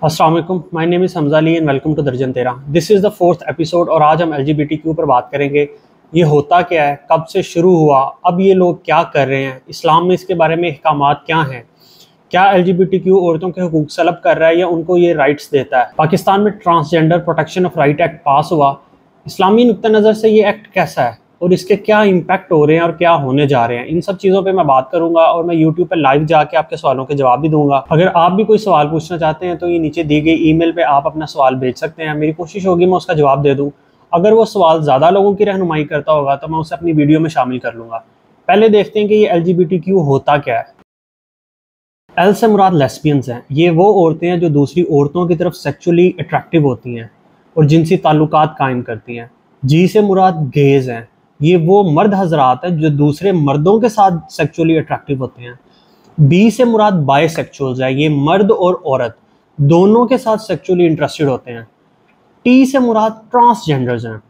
अस्सलाम वालेकुम, my name is Hamza Ali and welcome to दर्जन तेरा। This is the 4th episode और आज हम LGBTQ पर बात करेंगे। ये होता क्या है, कब से शुरू हुआ, अब ये लोग क्या कर रहे हैं, इस्लाम में इसके बारे में अहकामात क्या हैं, क्या LGBTQ औरतों के हुकूक सलब कर रहा है या उनको ये राइट्स देता है। पाकिस्तान में transgender protection of right act पास हुआ। इस्लामी नुक्ता नज़र से ये एक्ट कैसा है और इसके क्या इम्पैक्ट हो रहे हैं और क्या होने जा रहे हैं, इन सब चीज़ों पे मैं बात करूंगा और मैं YouTube पे लाइव जाके आपके सवालों के जवाब भी दूंगा। अगर आप भी कोई सवाल पूछना चाहते हैं तो ये नीचे दी गई ईमेल पे आप अपना सवाल भेज सकते हैं। मेरी कोशिश होगी मैं उसका जवाब दे दूं। अगर वो सवाल ज़्यादा लोगों की रहनुमाई करता होगा तो मैं उसे अपनी वीडियो में शामिल कर लूँगा। पहले देखते हैं कि ये LGBTQ होता क्या है। एल से मुराद लेस्बियंस हैं। ये वो औरतें हैं जो दूसरी औरतों की तरफ सेक्सुअली अट्रैक्टिव होती हैं और जिनसी ताल्लुकात कायम करती हैं। जी से मुराद गेज हैं। ये वो मर्द हजरात हैं जो दूसरे मर्दों के साथ सेक्सुअली अट्रैक्टिव होते हैं। बी से मुराद बायसेक्सुअल्स है। ये मर्द और औरत दोनों के साथ सेक्सुअली इंटरेस्टेड होते हैं। टी से मुराद ट्रांसजेंडर्स हैं।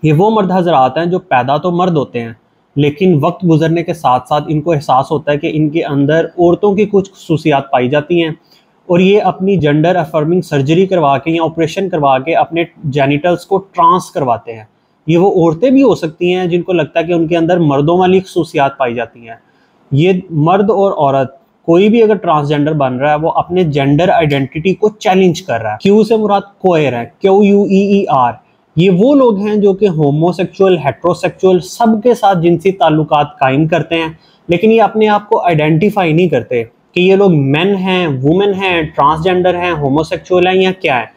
ये वो मर्द हजरात हैं जो पैदा तो मर्द होते हैं लेकिन वक्त गुजरने के साथ साथ इनको एहसास होता है कि इनके अंदर औरतों की कुछ खसूसियात पाई जाती हैं और ये अपनी जेंडर अफर्मिंग सर्जरी करवा के या ऑपरेशन करवा के अपने जेनिटल्स को ट्रांस करवाते हैं। ये वो औरतें भी हो सकती हैं जिनको लगता है कि उनके अंदर मर्दों वाली खसूसियात पाई जाती हैं। ये मर्द और औरत कोई भी अगर ट्रांसजेंडर बन रहा है वो अपने जेंडर आइडेंटिटी को चैलेंज कर रहा है। क्यू से मुराद क्वेयर है, QUEER। ये वो लोग हैं जो कि होमोसेक्सुअल, हेट्रोसेक्सुअल सबके साथ जिनसी ताल्लुकात कायम करते हैं लेकिन ये अपने आप को आइडेंटिफाई नहीं करते कि ये लोग मेन हैं, वुमेन हैं, ट्रांसजेंडर हैं, होमोसेक्सुअल हैं या क्या है।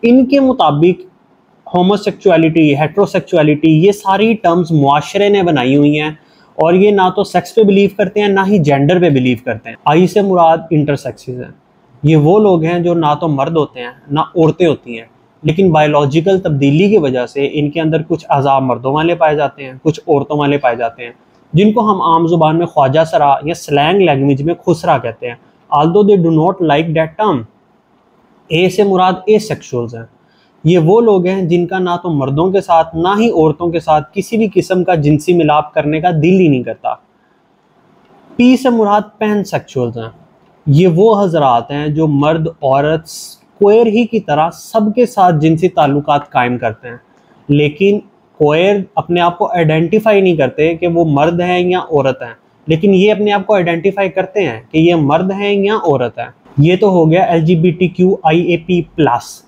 इनके मुताबिक होमोसेक्सुअलिटी, हेट्रोसेक्सुअलिटी ये सारी टर्म्स मुआशरे ने बनाई हुई हैं और ये ना तो सेक्स पे बिलीव करते हैं ना ही जेंडर पे बिलीव करते हैं। आई से मुराद इंटरसेक्सेस हैं। ये वो लोग हैं जो ना तो मर्द होते हैं ना औरतें होती हैं लेकिन बायोलॉजिकल तब्दीली की वजह से इनके अंदर कुछ अज़ा मर्दों वाले पाए जाते हैं, कुछ औरतों वाले पाए जाते हैं, जिनको हम आम जुबान में ख्वाजा सरा या स्लैंग लैंग्वेज में खुसरा कहते हैं। Although they do not like that term. A से मुराद एसेक्सुअल्स हैं। ये वो लोग हैं जिनका ना तो मर्दों के साथ ना ही औरतों के साथ किसी भी किस्म का जिनसी मिलाप करने का दिल ही नहीं करता। पी से मुराद पैनसेक्सुअल्स हैं। ये वो हजरात हैं जो मर्द औरत क्वेयर ही की तरह सबके साथ जिनसी ताल्लुकात कायम करते हैं लेकिन क्वेयर अपने आप को आइडेंटिफाई नहीं करते कि वो मर्द हैं या औरत हैं, लेकिन ये अपने आप को आइडेंटिफाई करते हैं कि ये मर्द हैं या औरत हैं। ये तो हो गया LGBTQIAP+।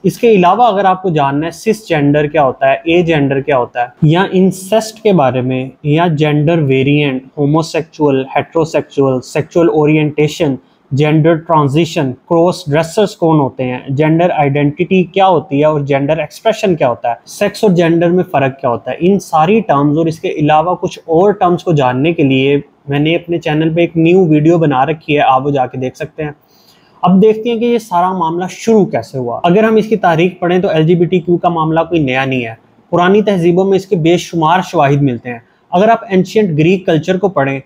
इसके अलावा अगर आपको जानना है सिस जेंडर क्या होता है, ए जेंडर क्या होता है या इंसेस्ट के बारे में या gender variant, homosexual, heterosexual, sexual orientation, gender transition, cross dressers कौन होते हैं, जेंडर आइडेंटिटी क्या होती है और जेंडर एक्सप्रेशन क्या होता है, सेक्स और जेंडर में फ़र्क क्या होता है, इन सारी टर्म्स और इसके अलावा कुछ और टर्म्स को जानने के लिए मैंने अपने चैनल पे एक न्यू वीडियो बना रखी है, आप वो जाके देख सकते हैं। अब देखते हैं कि ये सारा मामला शुरू कैसे हुआ। अगर हम इसकी तारीख पढ़ें तो LGBTQ का मामला कोई नया नहीं है। पुरानी तहजीबों में इसके बेशुमार शवाहिद मिलते हैं। अगर आप एंशियंट ग्रीक कल्चर को पढ़ें,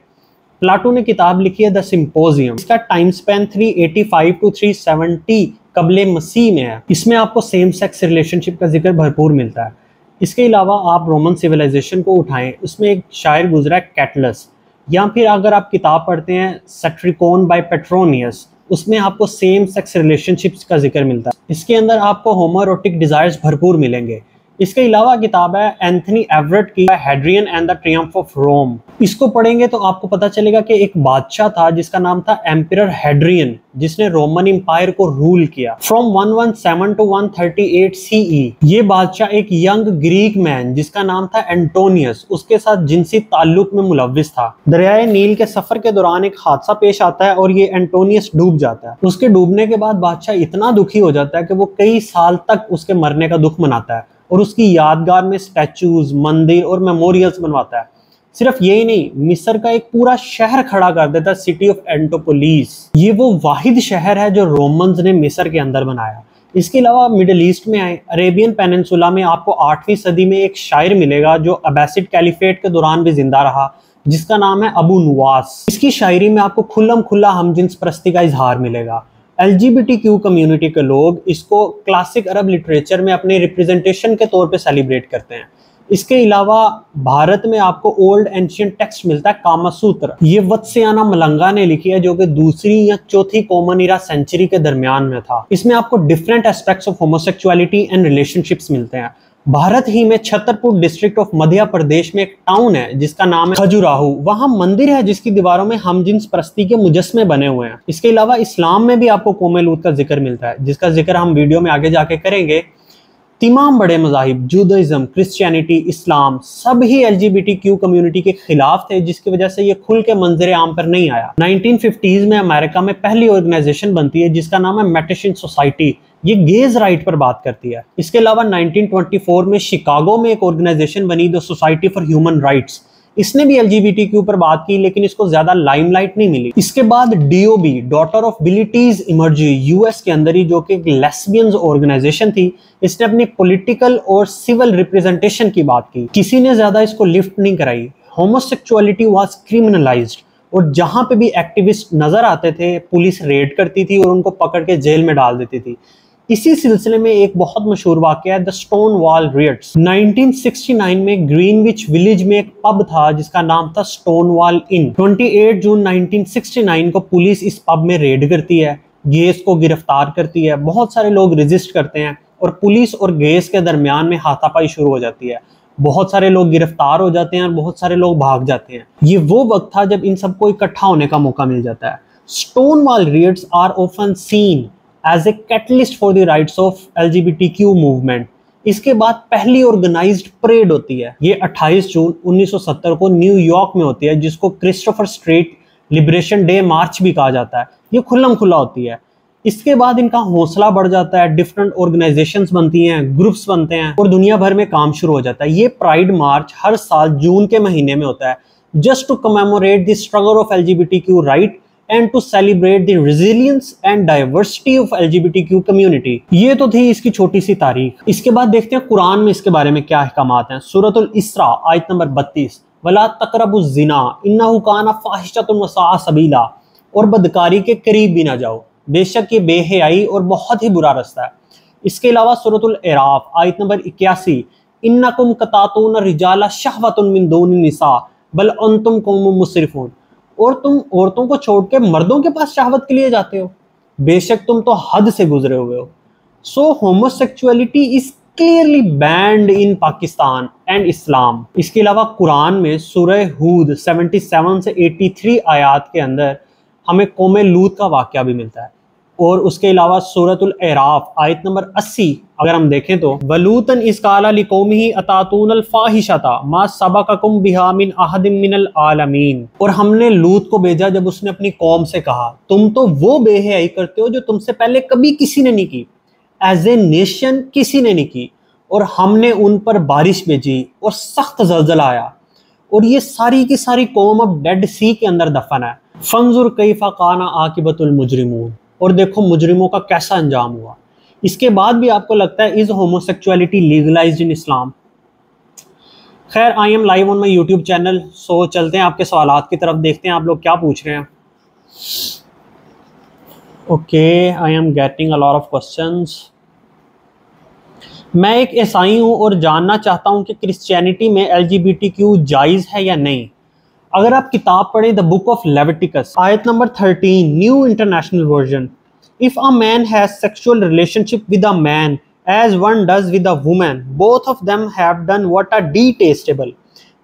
प्लाटो ने किताब लिखी है द सिम्पोजियम। इसका टाइम स्पैन 385 to 370 कबले मसीह में है। इसमें आपको सेम सेक्स रिलेशनशिप का जिक्र भरपूर मिलता है। इसके अलावा आप रोमन सिविलाइजेशन को उठाएं, उसमें एक शायर गुजरा है कैटलस, या फिर अगर आप किताब पढ़ते हैं सैट्रिकोन बाय पेट्रोनियस, उसमें आपको सेम सेक्स रिलेशनशिप्स का जिक्र मिलता है। इसके अंदर आपको होमोरोटिक डिजायर्स भरपूर मिलेंगे। इसके अलावा किताब है एंथनी एवरेट की Hadrian and the triumph of Rome. इसको पढ़ेंगे तो आपको पता चलेगा कि एक बादशाह था जिसका नाम था एम्परर हेड्रियन, जिसने रोमन एम्पायर को रूल किया फ्रॉम 117 to 138 CE। ये बादशाह एक यंग ग्रीक मैन जिसका नाम था एंटोनियस, उसके साथ जिनसी ताल्लुक में मुलव्विस था। दरियाए नील के सफर के दौरान एक हादसा पेश आता है और ये एंटोनियस डूब जाता है। उसके डूबने के बाद बादशाह इतना दुखी हो जाता है कि वो कई साल तक उसके मरने का दुख मनाता है और उसकी यादगार में स्टैचूज, मंदिर और मेमोरियल्स बनवाता है। सिर्फ यही नहीं, मिस्र का एक पूरा शहर खड़ा कर देता है, सिटी ऑफ एंटोपोलिस। ये वो वाहिद शहर है जो रोमन्स ने मिस्र के अंदर बनाया। इसके अलावा मिडिल ईस्ट में आए, अरेबियन पेनिनसुला में आपको 8वीं सदी में एक शायर मिलेगा जो अब्बासिड कैलिफेट के दौरान भी जिंदा रहा, जिसका नाम है अबू नुवास। इसकी शायरी में आपको खुल्लम खुल्ला हमजिन्स परस्ती का इजहार मिलेगा। LGBTQ कम्युनिटी के लोग इसको क्लासिक अरब लिटरेचर में अपने रिप्रेजेंटेशन के तौर पे सेलिब्रेट करते हैं। इसके अलावा भारत में आपको ओल्ड एंशियंट टेक्स्ट मिलता है कामा सूत्र। ये वत्स्याना मलंगा ने लिखी है, जो कि दूसरी या चौथी कॉमन इरा सेंचुरी के दरमियान में था। इसमें आपको different aspects of homosexuality and relationships मिलते हैं। भारत ही में छतरपुर डिस्ट्रिक्ट ऑफ मध्य प्रदेश में एक टाउन है जिसका नाम है खजुराहो। वहां मंदिर है जिसकी दीवारों में हमजिन्स परस्ती के मुजस्मे बने हुए हैं। इसके अलावा इस्लाम में भी आपको कौमे लूत का जिक्र मिलता है, जिसका जिक्र हम वीडियो में आगे जाके करेंगे। तमाम बड़े मज़ाहिब जूदाइज्म, क्रिश्चियनिटी, इस्लाम सब ही LGBTQ कम्युनिटी के खिलाफ थे, जिसकी वजह से ये खुल के मंजर आम पर नहीं आया। 1950s में अमेरिका में पहली ऑर्गेनाइजेशन बनती है जिसका नाम है मेटिशन सोसाइटी। ये गेज राइट पर बात करती है। इसके अलावा 1924 में शिकागो में एक ऑर्गेनाइजेशन बनी, the society for human rights. इसने भी LGBTQ पर बात की, लेकिन इसको ज्यादा लाइमलाइट नहीं मिली। इसके बाद DOB, डॉटर ऑफ बिलिटीज इमर्जी, US के अंदर ही, जो कि एक लेस्बियंस ऑर्गेनाइजेशन थी। इसने अपनी पॉलिटिकल और सिविल रिप्रेजेंटेशन की बात की। किसी ने ज्यादा इसको लिफ्ट नहीं कराई। होमोसेक्सुअलिटी वाज क्रिमिनलाइज्ड, और जहां पे भी एक्टिविस्ट नजर आते थे पुलिस रेड करती थी और उनको पकड़ के जेल में डाल देती थी। इसी सिलसिले में एक बहुत मशहूर वाकया है द स्टोन वॉल रियट्स। 1969 में ग्रीनविच विलेज में एक पब था जिसका नाम था स्टोन वॉल इन। 28 जून 1969 को पुलिस इस पब में रेड करती है, गेस को गिरफ्तार करती है। बहुत सारे लोग रेजिस्ट करते हैं और पुलिस और गेस के दरमियान में हाथापाई शुरू हो जाती है। बहुत सारे लोग गिरफ्तार हो जाते हैं और बहुत सारे लोग भाग जाते हैं। ये वो वक्त था जब इन सबको इकट्ठा होने का मौका मिल जाता है। Stonewall riots are often seen as a catalyst for the rights of LGBTQ movement. इसके बाद पहली ऑर्गेनाइज्ड परेड होती है। ये 28 जून 1970 को न्यूयॉर्क में होती है, जिसको क्रिस्टोफर स्ट्रीट लिबरेशन डे मार्च भी कहा जाता है। ये खुल्लम खुला होती है। इसके बाद इनका हौसला बढ़ जाता है, डिफरेंट ऑर्गेनाइजेशंस बनती हैं, ग्रुप्स बनते हैं और दुनिया भर में काम शुरू हो जाता है। ये प्राइड मार्च हर साल जून के महीने में होता है, just to commemorate the struggle of LGBTQ right and to celebrate the resilience and diversity of LGBTQ community। ये तो थी इसकी छोटी सी तारीख। इसके बाद देखते हैं कुरान में इसके बारे में क्या अहकामात हैं। सूरतुल इसरा आयत नंबर 32, वला तकरबुज़ ज़िना इन्नहु काना फ़ाहिशतुन व साअ सबीला, और बदकारी के करीब भी ना जाओ, बेशक ये बेहयाई और बहुत ही बुरा रास्ता है। इसके अलावा सूरतुल एराफ आयत नंबर 81, इन्नकुम कतातून रिजाला शहवतुन मिन दूनिन निसा बल अंतुम कौमुम मुसरिफून, और तुम औरतों को छोड़ के मर्दों के पास शहवत के लिए जाते हो, बेशक तुम तो हद से गुजरे हुए हो। So homosexuality is clearly banned in Pakistan and Islam. इसके अलावा कुरान में सूरह हूद 77 से 83 आयात के अंदर हमें कौमे लूत का वाकया भी मिलता है। और उसके अलावा सूरतुल एराफ आयत नंबर 80 अगर हम देखें तो वलूतन इसकाला लिकौमिही अतातूनल फाहिशता मा सबककुम बिहा मिन अहदिम मिनल आलमीन, और हमने लूत को भेजा जब उसने अपनी कौम से कहा तुम तो वो बेहयाई करते हो जो तुमसे पहले कभी किसी ने नहीं की, एज ए नेशन किसी ने नहीं की, और हमने उन पर बारिश भेजी और सख्त ज़लज़ला आया, और ये सारी की सारी कौम अब डेड सी के अंदर दफन है। फंजुर कैफा काना आकिबतुल मुजरिमून, और देखो मुजरिमों का कैसा अंजाम हुआ। इसके बाद भी आपको लगता है is homosexuality legalised in Islam? खैर, I am live on my YouTube channel, so चलते हैं आपके सवालात की तरफ, देखते हैं आप लोग क्या पूछ रहे हैं। Okay, I am getting a lot of questions. मैं एक ईसाई हूँ और जानना चाहता हूँ कि क्रिश्चियनिटी में LGBTQ जायज़ है या नहीं। अगर आप किताब पढ़ें द बुक ऑफ लेविटिकस आयत number 13 new international version, if a man has sexual relationship with a man as one does with a woman, both of them have done what are detestable,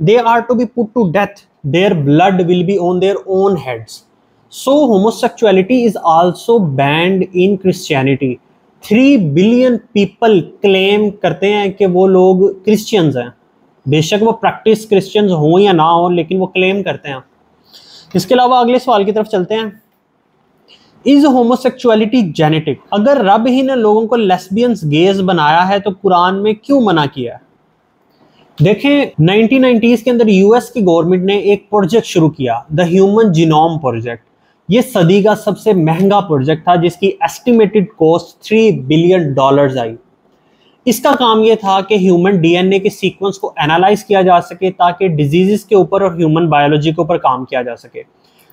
they are to be put to death, their blood will be on their own heads. So homosexuality is also banned in Christianity. 3 billion people claim करते हैं कि वो लोग Christians हैं, बेशक वो practice Christians हो या ना हो, लेकिन वो क्लेम करते हैं। इसके अलावा अगले सवाल की तरफ चलते हैं। Is homosexuality genetic? अगर रब ही ने लोगों को लेस्बियंस गेज बनाया है तो कुरान में क्यों मना किया है? देखें, 1990s के अंदर US की गवर्नमेंट ने एक प्रोजेक्ट शुरू किया, द ह्यूमन जीनोम प्रोजेक्ट। ये सदी का सबसे महंगा प्रोजेक्ट था जिसकी एस्टिमेटेड कॉस्ट $3 बिलियन आई। इसका काम यह था कि ह्यूमन DNA के सीक्वेंस को एनालाइज किया जा सके ताकि डिजीजेस के ऊपर और ह्यूमन बायोलॉजी के ऊपर काम किया जा सके।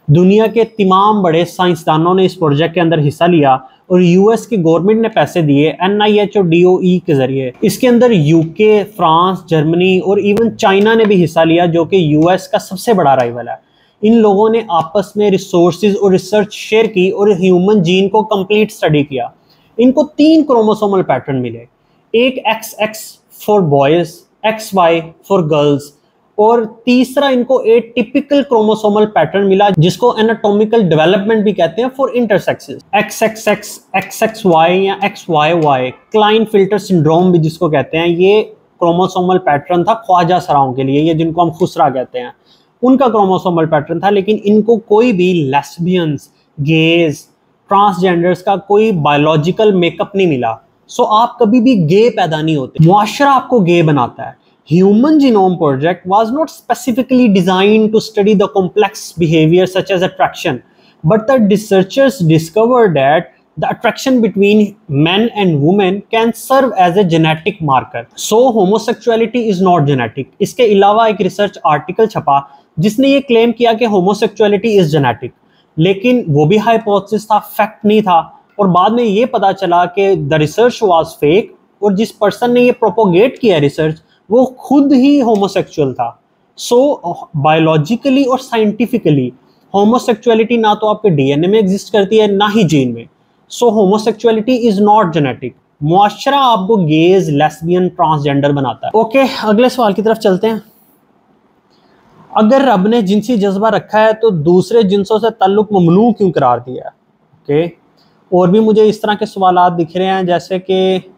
दुनिया के तमाम बड़े साइंसदानों ने इस प्रोजेक्ट के अंदर हिस्सा लिया और यूएस की गवर्नमेंट ने पैसे दिए NIH और DOE के जरिए। इसके अंदर यूके, फ्रांस, जर्मनी और इवन चाइना ने भी हिस्सा लिया, जो कि यूएस का सबसे बड़ा राइवल है। इन लोगों ने आपस में रिसोर्सेज और रिसर्च शेयर की और ह्यूमन जीन को कंप्लीट स्टडी किया। इनको 3 क्रोमोसोमल पैटर्न मिले, एक XX for boys, XY for girls, और तीसरा इनको एक टिपिकल क्रोमोसोमल पैटर्न मिला जिसको एनाटॉमिकल डेवलपमेंट भी कहते हैं फॉर इंटरसेक्सेस। XXX, XXY या XYY, क्लाइनफिल्टर सिंड्रोम भी जिसको कहते हैं, ये क्रोमोसोमल पैटर्न था ख्वाजा सराओं के लिए, ये जिनको हम खुसरा कहते हैं, उनका क्रोमोसोमल पैटर्न था। लेकिन इनको कोई भी लेस्बियंस, गेज, ट्रांसजेंडर्स का कोई बायोलॉजिकल मेकअप नहीं मिला। सो आप कभी भी गे पैदा नहीं होते, मुआशरा आपको गे बनाता है। Human Genome Project was not specifically designed to study the complex behavior such as attraction, but the researchers discovered that the attraction between men and women can serve as a genetic marker. So homosexuality is not genetic. इसके अलावा एक research article छपा जिसने ये claim किया कि homosexuality is genetic, लेकिन वो भी हाइपोथेसिस था, फैक्ट नहीं था। और बाद में ये पता चला कि the research was fake, और जिस पर्सन ने ये प्रोपोगेट किया रिसर्च वो खुद ही होमोसेक्सुअल था। सो बायोलॉजिकली और साइंटिफिकली होमोसेक्सुअलिटी ना तो आपके DNA में एग्जिस्ट करती है ना ही जीन में। सो होमोसेक्सुअलिटी इज नॉट जेनेटिक। मुआशरा आपको गेज, लेस्बियन, ट्रांसजेंडर बनाता है। ओके, अगले सवाल की तरफ चलते हैं। अगर रब ने जिनसी जज्बा रखा है तो दूसरे जिनसों से ताल्लुक ममनू क्यों करार दिया है? ओके, और भी मुझे इस तरह के सवाल दिख रहे हैं, जैसे कि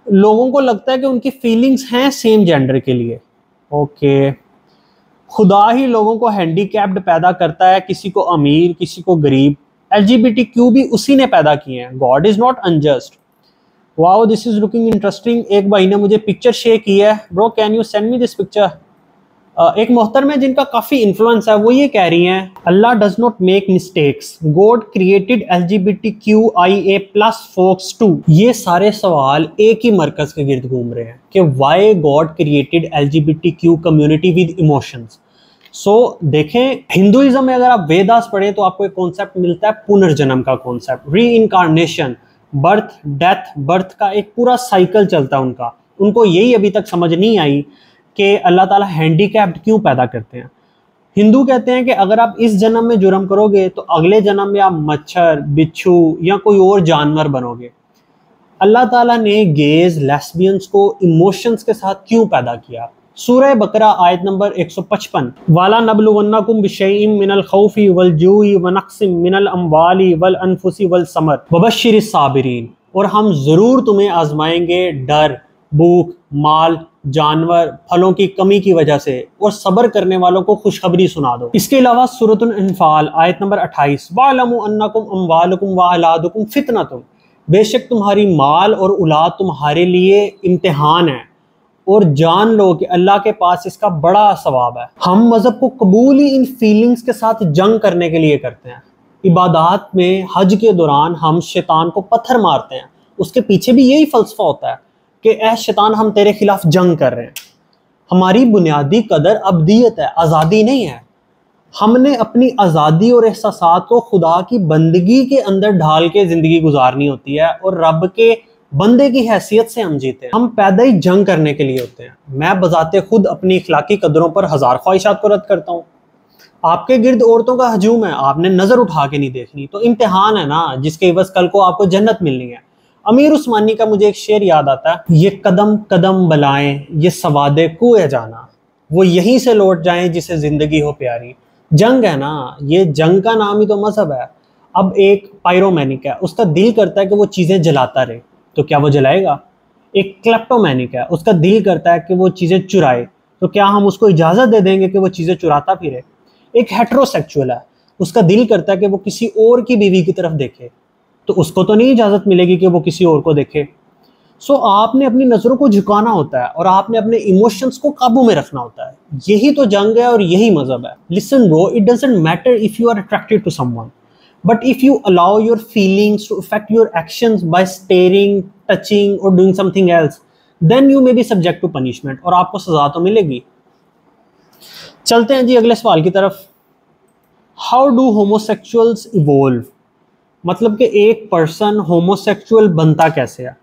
लोगों को लगता है कि उनकी फीलिंग्स हैं सेम जेंडर के लिए। ओके, खुदा ही लोगों को हैंडीकैप्ड पैदा करता है, किसी को अमीर, किसी को गरीब। LGBTQ भी उसी ने पैदा किए हैं। God is not unjust. Wow, this is looking interesting. एक भाई ने मुझे पिक्चर शेयर की है। Bro, can you send me this picture? एक मोहतरमा है जिनका काफ़ी इन्फ्लुएंस है, वो ये कह रही हैं, Allah does not make mistakes, God created LGBTQIA+ folks too. ये सारे सवाल एक ही मरकज के गिर्द घूम रहे हैं कि why God created LGBTQ community with emotions. So देखें, हिंदुइज्म में अगर आप वेदास पढ़ें तो आपको एक कॉन्सेप्ट मिलता है पुनर्जन्म का कॉन्सेप्ट, री इनकारनेशन, बर्थ, डेथ, बर्थ का एक पूरा साइकिल चलता है उनका। उनको यही अभी तक समझ नहीं आई कि अल्लाह ताला हैंडीकैप्ड क्यों पैदा करते हैं। हिंदू कहते हैं कि अगर आप इस जन्म में जुर्म करोगे तो अगले जन्म में आप मच्छर, बिच्छू या कोई और जानवर बनोगे। अल्लाह ताला ने गेज, लेस्बियंस को इमोशंस के साथ क्यों पैदा किया? सूरह बकरा आयत नंबर 155, वाला नबलुवन्नकुम बिशैइन मिनल खौफी वल जूई व नक्सिम मिनल अम्वाली वल अनफुसी वल समर वबश्शिरिस साबिरीन। और हम ज़रूर तुम्हें आजमाएंगे डर, भूख, माल, जानवर, फलों की कमी की वजह से, और सब्र करने वालों को खुशखबरी सुना दो। इसके अलावा सूरतुल अनफाल आयत नंबर 28, वालमु अन्नकुम अम्वालुकुम व औलादुकुम फितनतुम, बेशक तुम्हारी माल और औलाद तुम्हारे लिए इम्तिहान है, और जान लो कि अल्लाह के पास इसका बड़ा सवाब है। हम मजहब को कबूल ही इन फीलिंग्स के साथ जंग करने के लिए करते हैं। इबादत में, हज के दौरान हम शैतान को पत्थर मारते हैं, उसके पीछे भी यही फलसफा होता है कि ऐ शैतान, हम तेरे खिलाफ जंग कर रहे हैं। हमारी बुनियादी कदर अब्दियत है, आज़ादी नहीं है। हमने अपनी आज़ादी और एहसासात को खुदा की बंदगी के अंदर ढाल के ज़िंदगी गुजारनी होती है, और रब के बंदे की हैसियत से हम जीते हैं। हम पैदा ही जंग करने के लिए होते हैं। मैं बजाते खुद अपनी इखलाकी कदरों पर हज़ार ख्वाहिशात को रद्द करता हूँ। आपके गिर्द औरतों का हजूम है, आपने नज़र उठा के नहीं देखनी, तो इम्तिहान है ना, जिसके बस कल को आपको जन्नत मिलनी है। अमीर उस्मानी का मुझे एक शेर याद आता है, ये कदम कदम बलाएं, ये सवादे कुए जाना, वो यहीं से लौट जाएं जिसे ज़िंदगी हो प्यारी। जंग है ना, ये जंग का नाम ही तो मजहब है। अब एक पायरोमैनिक है, उसका दिल करता है कि वो चीज़ें जलाता रहे, तो क्या वो जलाएगा? एक क्लेप्टोमैनिक है, उसका दिल करता है कि वो चीज़ें चुराए, तो क्या हम उसको इजाज़त दे देंगे कि वो चीज़ें चुराता फिरे? एक हेट्रोसेक्सुअल है, उसका दिल करता है कि वो किसी और की बीवी की तरफ देखे, तो उसको तो नहीं इजाज़त मिलेगी कि वो किसी और को देखे। सो आपने अपनी नज़रों को झुकाना होता है, और आपने अपने इमोशंस को काबू में रखना होता है। यही तो जंग है और यही मजहब है। Listen bro, it doesn't matter if you are attracted to someone, but if you allow your feelings to affect your actions by staring, touching or doing something else, then you may be subject to punishment, और आपको सजा तो मिलेगी। चलते हैं जी अगले सवाल की तरफ। How do homosexuals evolve? मतलब कि एक पर्सन होमोसेक्सुअल बनता कैसे है।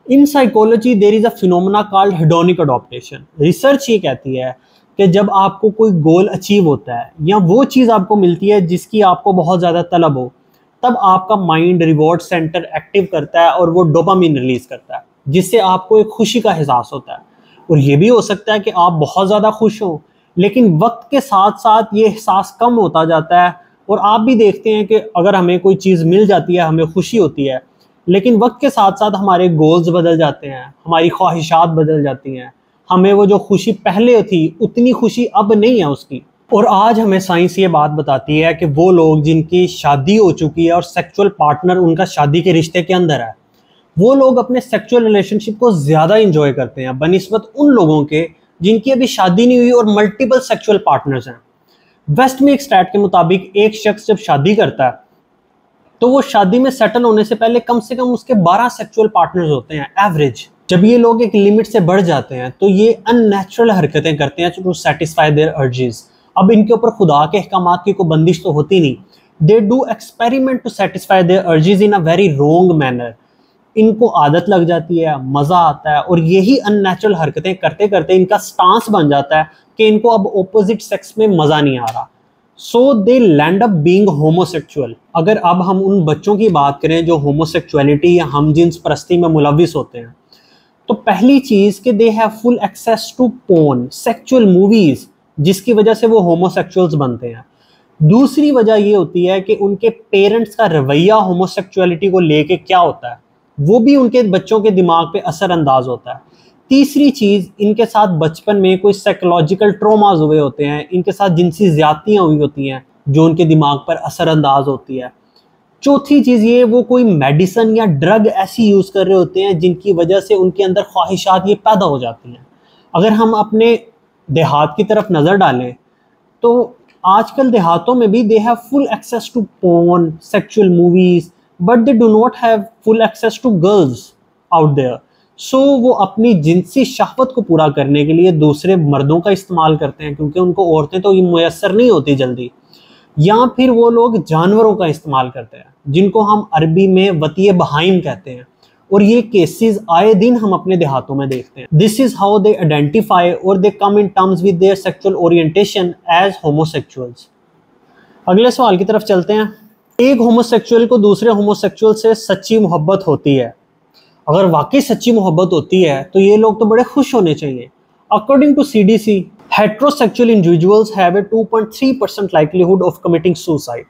In psychology there is a phenomena called hedonic adaptation. Research ये कहती है कि जब आपको कोई गोल अचीव होता है या वो चीज़ आपको मिलती है जिसकी आपको बहुत ज़्यादा तलब हो, तब आपका माइंड रिवॉर्ड सेंटर एक्टिव करता है और वो डोपामिन रिलीज करता है, जिससे आपको एक खुशी का एहसास होता है। और ये भी हो सकता है कि आप बहुत ज़्यादा खुश हो, लेकिन वक्त के साथ साथ ये एहसास कम होता जाता है। और आप भी देखते हैं कि अगर हमें कोई चीज़ मिल जाती है, हमें खुशी होती है, लेकिन वक्त के साथ साथ हमारे गोल्स बदल जाते हैं, हमारी ख्वाहिशात बदल जाती हैं, हमें वो जो खुशी पहले थी उतनी खुशी अब नहीं है उसकी। और आज हमें साइंस ये बात बताती है कि वो लोग जिनकी शादी हो चुकी है और सेक्सुअल पार्टनर उनका शादी के रिश्ते के अंदर है, वो लोग अपने सेक्सुअल रिलेशनशिप को ज़्यादा इंजॉय करते हैं बनिस्बत उन लोगों के जिनकी अभी शादी नहीं हुई और मल्टीपल सेक्सुअल पार्टनर्स हैं। वेस्ट में एक स्टैट के मुताबिक एक शख्स जब शादी करता है तो वो शादी में सेटल होने से पहले कम से कम उसके 12 सेक्सुअल पार्टनर्स होते हैं एवरेज। जब ये लोग एक लिमिट से बढ़ जाते हैं तो ये अननेचुरल हरकतें करते हैं टू सेटिस्फाई देयर अर्जेस। अब इनके ऊपर खुदा के अहकामात की कोई बंदिश तो होती नहीं। They do experiment to satisfy their urges in a very wrong manner. इनको आदत लग जाती है, मज़ा आता है, और यही अननेचुरल हरकतें करते करते इनका स्टांस बन जाता है कि इनको अब ऑपोजिट सेक्स में मज़ा नहीं आ रहा। सो दे लैंड अप बीइंग होमोसेक्सुअल। अगर अब हम उन बच्चों की बात करें जो होमोसेक्सुअलिटी या हमजिन्स परस्ती में मुलविस होते हैं, तो पहली चीज़ कि they have full access to porn, sexual movies, जिसकी वजह से वो होमोसेक्सुअल्स बनते हैं। दूसरी वजह ये होती है कि उनके पेरेंट्स का रवैया होमोसेक्सुअलिटी को लेके क्या होता है, वो भी उनके बच्चों के दिमाग पे असरअंदाज होता है। तीसरी चीज़, इनके साथ बचपन में कोई साइकोलॉजिकल ट्रॉमाज हुए होते हैं, इनके साथ जिनसी ज़्यादतियाँ हुई होती हैं जो उनके दिमाग पर असरअंदाज होती है। चौथी चीज़ ये, वो कोई मेडिसिन या ड्रग ऐसी यूज़ कर रहे होते हैं जिनकी वजह से उनके अंदर ख्वाहिशात ये पैदा हो जाती हैं। अगर हम अपने देहात की तरफ नज़र डालें तो आजकल देहातों में भी they have full access to porn, sexual movies, but they do not have full access to girls out there. So वो अपनी जिनसी शहवत को पूरा करने के लिए दूसरे मर्दों का इस्तेमाल करते हैं, क्योंकि उनको औरतें तो ये मुयस्सर नहीं होती जल्दी। या फिर वो लोग जानवरों का इस्तेमाल करते हैं, जिनको हम अरबी में वतीय बहाइम कहते हैं, और ये केसेस आए दिन हम अपने देहातों में देखते हैं। This is how they identify और they come in terms with their sexual orientation as homosexuals. अगले सवाल की तरफ चलते हैं। एक होमोसेक्सुअल को दूसरे होमोसेक्सुअल से सच्ची मोहब्बत होती है। अगर वाकई सच्ची मोहब्बत होती है तो ये लोग तो बड़े खुश होने चाहिए। According to CDC, heterosexual individuals have a 2.3% likelihood of committing suicide,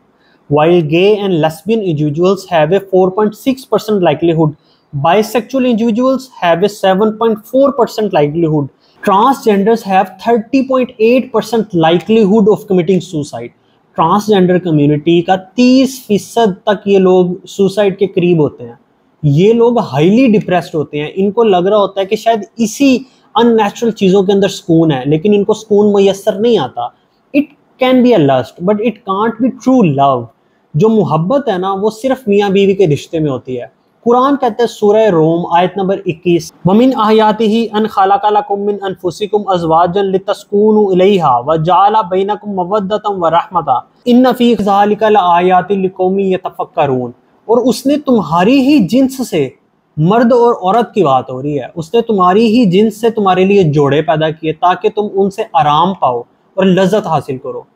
while gay and lesbian individuals have a 4.6% likelihood. Bisexual individuals have a 7.4% likelihood. Transgenders have 30.8% likelihood of committing suicide. Transgender community का 30% तक ये लोग suicide के करीब होते हैं। ये लोग हाईली डिप्रेस्ड होते हैं। इनको लग रहा होता है कि शायद इसी अननेचुरल चीज़ों के अंदर सुकून है, लेकिन इनको सुकून मुयस्सर नहीं आता। It can be a lust but it can't be true love. जो मोहब्बत है ना, वो सिर्फ मियाँ बीवी के रिश्ते में होती है। कुरान कहते हैं सूरह रोम आयत नंबर 21, वमिन आयातिही अन खलक़ लकुम मिन अनफुसिकुम अज़वाजन लितस्कुनु इलैहा व जअला बैनकुम मवद्दतन व रहमता इन्न फ़ी ज़ालिका लआयातिन लिक़ौमिन यतफ़क्करून। और उसने तुम्हारी ही जिन्स से, मर्द और औरत की बात हो रही है, उसने तुम्हारी ही जिन्स से तुम्हारे लिए जोड़े पैदा किए ताकि तुम उनसे आराम पाओ और लज्जत हासिल करो।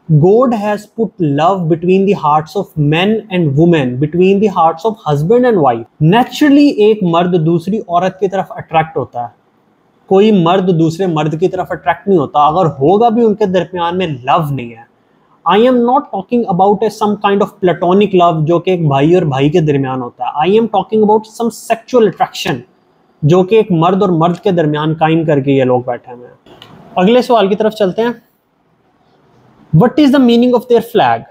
God has put love between the hearts of men and women, between the hearts of husband and wife. Naturally एक मर्द दूसरी औरत की तरफ अट्रैक्ट होता है, कोई मर्द दूसरे मर्द की तरफ अट्रैक्ट नहीं होता। अगर होगा भी उनके दरमियान में लव नहीं है। I am not talking about a some kind of platonic love जो कि एक भाई और भाई के दरमियान होता है। I am talking about some sexual attraction जो कि एक मर्द और मर्द के दरमियान कायम करके ये लोग बैठे हुए हैं। अगले सवाल की तरफ चलते हैं। What is the meaning of their flag?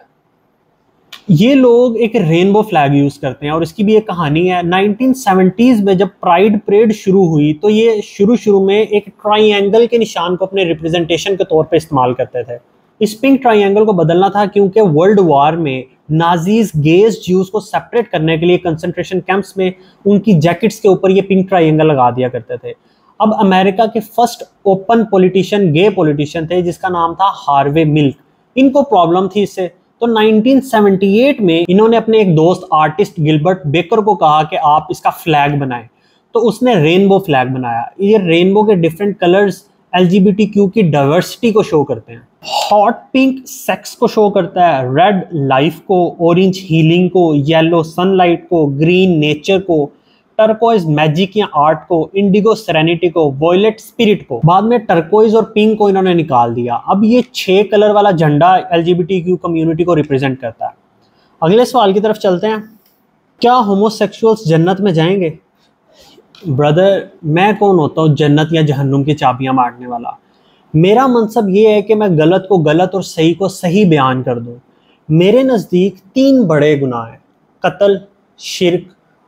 ये लोग एक रेनबो फ्लैग यूज करते हैं और इसकी भी एक कहानी है। 1970s में जब प्राइड परेड शुरू हुई तो ये शुरू में एक ट्राइंगल के निशान को अपने रिप्रेजेंटेशन के तौर पे इस्तेमाल करते थे। इस पिंक ट्राइंगल को बदलना था क्योंकि वर्ल्ड वार में नाजीज गेज ज्यूज को सेपरेट करने के लिए कंसंट्रेशन कैंप्स में उनकी जैकेट्स के ऊपर ये पिंक ट्राइंगल लगा दिया करते थे। अब अमेरिका के फर्स्ट ओपन पॉलिटिशियन गे पॉलिटिशियन थे जिसका नाम था हार्वे मिल्क। इनको प्रॉब्लम थी इससे, तो 1978 में इन्होंने अपने एक दोस्त आर्टिस्ट गिलबर्ट बेकर को कहा कि आप इसका फ्लैग बनाएं, तो उसने रेनबो फ्लैग बनाया। ये रेनबो के डिफरेंट कलर्स LGBTQ की डाइवर्सिटी को शो करते हैं। हॉट पिंक सेक्स को शो करता है, रेड लाइफ को, ऑरेंज हीलिंग को, येलो सनलाइट को, ग्रीन नेचर को, टर्कोइज मैजिक या आर्ट को, इंडिगो सेरेनिटी को, वॉयलेट स्पिरिट को। बाद में टर्कोइज और पिंक को इन्होंने निकाल दिया। अब ये 6 कलर वाला झंडा LGBTQ कम्युनिटी को रिप्रेजेंट करता है। अगले सवाल की तरफ चलते हैं। क्या होमोसेक्सुअल्स जन्नत में जाएंगे? ब्रदर, मैं कौन होता हूँ जन्नत या जहन्नुम की चाबियां मारने वाला। मेरा मनसब ये है कि मैं गलत को गलत और सही को सही बयान कर दूं। मेरे नज़दीक 3 बड़े गुनाह हैं, कत्ल, शिर्क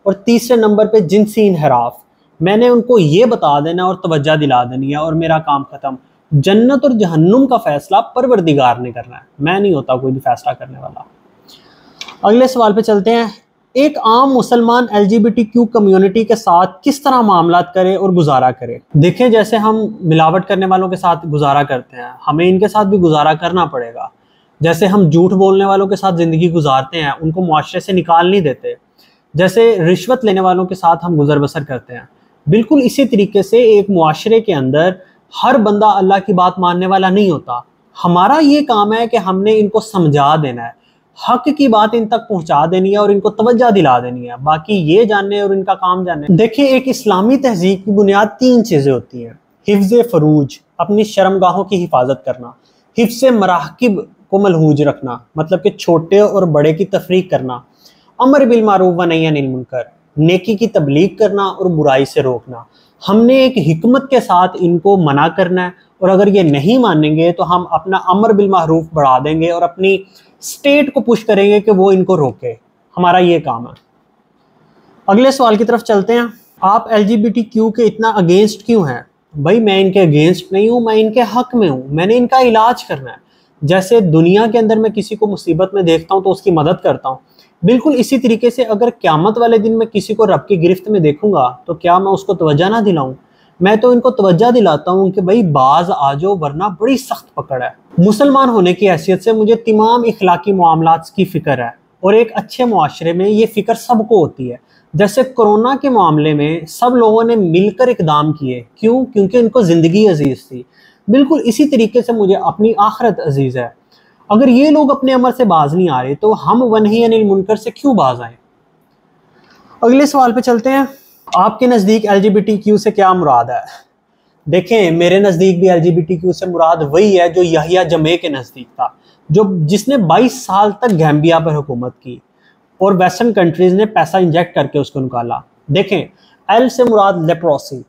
और तीसरे नंबर पे जिनसी इनहराफ। मैंने उनको ये बता देना और तवज्जो दिला देनी है और मेरा काम ख़त्म। जन्नत और जहन्नुम का फैसला परवरदिगार ने करना है, मैं नहीं होता कोई भी फैसला करने वाला। अगले सवाल पे चलते हैं। एक आम मुसलमान LGBTQ कम्युनिटी के साथ किस तरह मामलात करे और गुजारा करे? देखें, जैसे हम मिलावट करने वालों के साथ गुजारा करते हैं, हमें इनके साथ भी गुजारा करना पड़ेगा। जैसे हम झूठ बोलने वालों के साथ ज़िंदगी गुजारते हैं, उनको मुआशरे से निकाल नहीं देते, जैसे रिश्वत लेने वालों के साथ हम गुजर बसर करते हैं, बिल्कुल इसी तरीके से एक मुआशरे के अंदर हर बंदा अल्लाह की बात मानने वाला नहीं होता। हमारा ये काम है कि हमने इनको समझा देना है, हक की बात इन तक पहुंचा देनी है और इनको तवज्जो दिला देनी है, बाकी ये जानने और इनका काम जानने। देखिए, एक इस्लामी तहजीब की बुनियाद 3 चीज़ें होती हैं। हिफ्ज़ फरूज, अपनी शर्मगाहों की हिफाजत करना, हिफ्ज़ मराकिब को मलहूज रखना, मतलब कि छोटे और बड़े की तफरीक करना, अमर बिल मारूफ व नही अनिल मुनकर, नेकी की तबलीग करना और बुराई से रोकना। हमने एक हिकमत के साथ इनको मना करना है और अगर ये नहीं मानेंगे तो हम अपना अमर बिल मारूफ बढ़ा देंगे और अपनी स्टेट को पुश करेंगे कि वो इनको रोके। हमारा ये काम है। अगले सवाल की तरफ चलते हैं। आप LGBTQ के इतना अगेंस्ट क्यों हैं? भाई, मैं इनके अगेंस्ट नहीं हूँ, मैं इनके हक में हूँ। मैंने इनका इलाज करना है। जैसे दुनिया के अंदर मैं किसी को मुसीबत में देखता हूँ तो उसकी मदद करता हूँ, बिल्कुल इसी तरीके से अगर क़यामत वाले दिन मैं किसी को रब की गिरफ्त में देखूंगा तो क्या मैं उसको तवज्जो ना दिलाऊं? मैं तो इनको तवज्जो दिलाता हूँ कि भाई बाज आ जाओ वरना बड़ी सख्त पकड़ है। मुसलमान होने की हैसियत से मुझे तमाम इखलाकी मामलात की फ़िक्र है और एक अच्छे मुआशरे में ये फ़िक्र सबको होती है। जैसे कोरोना के मामले में सब लोगों ने मिलकर इकदाम किए, क्यों? क्योंकि उनको ज़िंदगी अजीज़ थी। बिल्कुल इसी तरीके से मुझे अपनी आखिरत अजीज़ है। अगर ये लोग अपने अमर से बाज नहीं आ रहे तो हम व नही अनिल मुनकर से क्यों बाज आए? अगले सवाल पे चलते हैं। आपके नज़दीक LGBTQ से क्या मुराद है? देखें, मेरे नज़दीक भी LGBTQ से मुराद वही है जो यहिया जमे के नज़दीक था, जिसने 22 साल तक गैम्बिया पर हुकूमत की और वेस्टर्न कंट्रीज़ ने पैसा इंजेक्ट करके उसको निकाला। देखें, L से मुराद लेप्रोसी,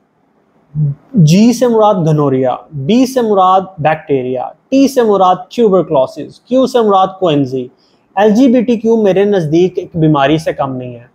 G से मुराद गनोरिया, B से मुराद बैक्टीरिया, T से मुराद ट्यूबरक्लोसिस, Q से मुराद कोएंजी। LGBTQ मेरे नज़दीक एक बीमारी से कम नहीं है।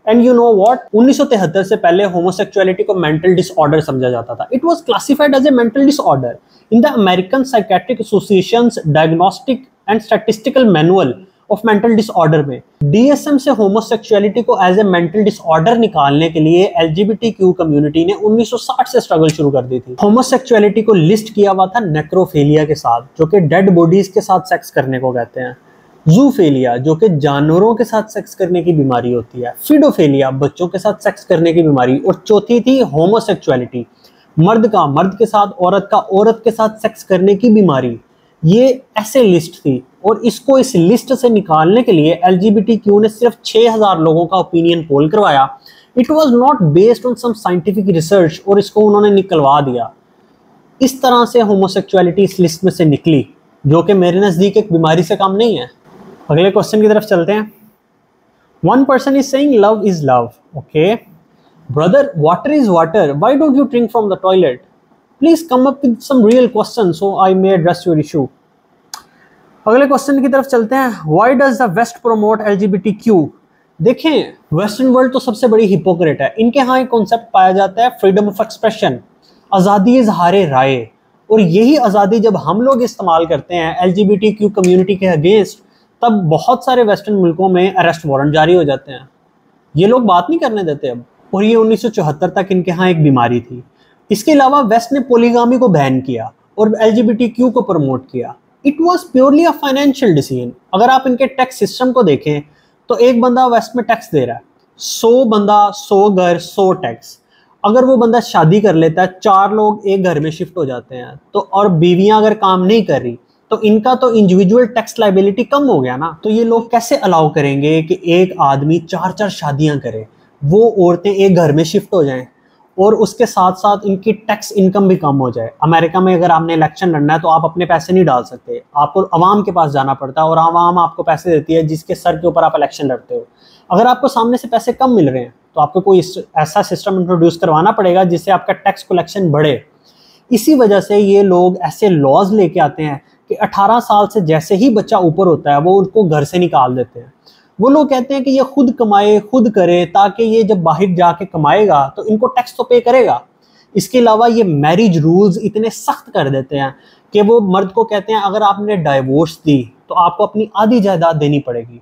एंड यू नो व्हाट, 1973 से पहले होमोसेक्सुअलिटी को मेंटल डिसऑर्डर समझा जाता था। It was classified as a mental disorder in the American Psychiatric Association's Diagnostic and Statistical Manual of Mental Disorder में। DSM से होमोसेक्सुअलिटी को एज ए मेंटल डिसऑर्डर निकालने के लिए LGBTQ कम्युनिटी ने 1960 से स्ट्रगल शुरू कर दी थी। होमोसेक्सुअलिटी को लिस्ट किया हुआ था नेक्रोफिलिया के साथ, जो कि डेड बॉडीज के साथ सेक्स करने को कहते हैं, जूफेलिया जो कि जानवरों के साथ सेक्स करने की बीमारी होती है, फिडोफेलिया बच्चों के साथ सेक्स करने की बीमारी, और चौथी थी होमोसेक्सुअलिटी, मर्द का मर्द के साथ, औरत का औरत के साथ सेक्स करने की बीमारी। ये ऐसे लिस्ट थी और इसको इस लिस्ट से निकालने के लिए LGBTQ ने सिर्फ 6000 लोगों का ओपिनियन पोल करवाया। It was not based on some scientific research और इसको उन्होंने निकलवा दिया। इस तरह से होमोसेक्सुअलिटी इस लिस्ट में से निकली, जो कि मेरे नज़दीक एक बीमारी से कम नहीं है। अगले क्वेश्चन की तरफ चलते हैं। One person is saying love is love. Okay, brother, water is water. Why don't you drink from the toilet? Please come up with some real questions so I may address your issue. अगले question की तरफ चलते हैं। Why does the West promote LGBTQ? देखें, western world तो सबसे बड़ी hypocrite है। इनके यहाँ एक कॉन्सेप्ट पाया जाता है फ्रीडम ऑफ एक्सप्रेशन, आज़ादी इज़हार राय, और यही आज़ादी जब हम लोग इस्तेमाल करते हैं LGBTQ कम्युनिटी के अगेंस्ट, तब बहुत सारे वेस्टर्न मुल्कों में अरेस्ट वारंट जारी हो जाते हैं। ये लोग बात नहीं करने देते अब, और ये 1974 तक इनके यहाँ एक बीमारी थी। इसके अलावा वेस्ट ने पोलीगामी को बैन किया और LGBTQ को प्रमोट किया। It was purely a financial decision. अगर आप इनके टैक्स सिस्टम को देखें तो एक बंदा वेस्ट में टैक्स दे रहा है, 100 बंदा 100 घर 100 टैक्स। अगर वो बंदा शादी कर लेता है, 4 लोग एक घर में शिफ्ट हो जाते हैं, तो और बीवियां अगर काम नहीं कर रही तो इनका तो इंडिविजुअल टैक्स लाइबिलिटी कम हो गया ना। तो ये लोग कैसे अलाउ करेंगे कि एक आदमी 4-4 शादियां करे, वो औरतें एक घर में शिफ्ट हो जाएं और उसके साथ साथ इनकी टैक्स इनकम भी कम हो जाए। अमेरिका में अगर आपने इलेक्शन लड़ना है तो आप अपने पैसे नहीं डाल सकते, आपको अवाम के पास जाना पड़ता है और अवाम आपको पैसे देती है जिसके सर के ऊपर आप इलेक्शन लड़ते हो। अगर आपको सामने से पैसे कम मिल रहे हैं तो आपको कोई ऐसा सिस्टम इंट्रोड्यूस करवाना पड़ेगा जिससे आपका टैक्स कलेक्शन बढ़े। इसी वजह से ये लोग ऐसे लॉज लेके आते हैं कि 18 साल से जैसे ही बच्चा ऊपर होता है वो उनको घर से निकाल देते हैं। वो लोग कहते हैं कि ये खुद कमाए खुद करे, ताकि ये जब बाहर जाके कमाएगा तो इनको टैक्स तो पे करेगा। इसके अलावा ये मैरिज रूल्स इतने सख्त कर देते हैं कि वो मर्द को कहते हैं अगर आपने डाइवोर्स दी तो आपको अपनी आधी जायदाद देनी पड़ेगी।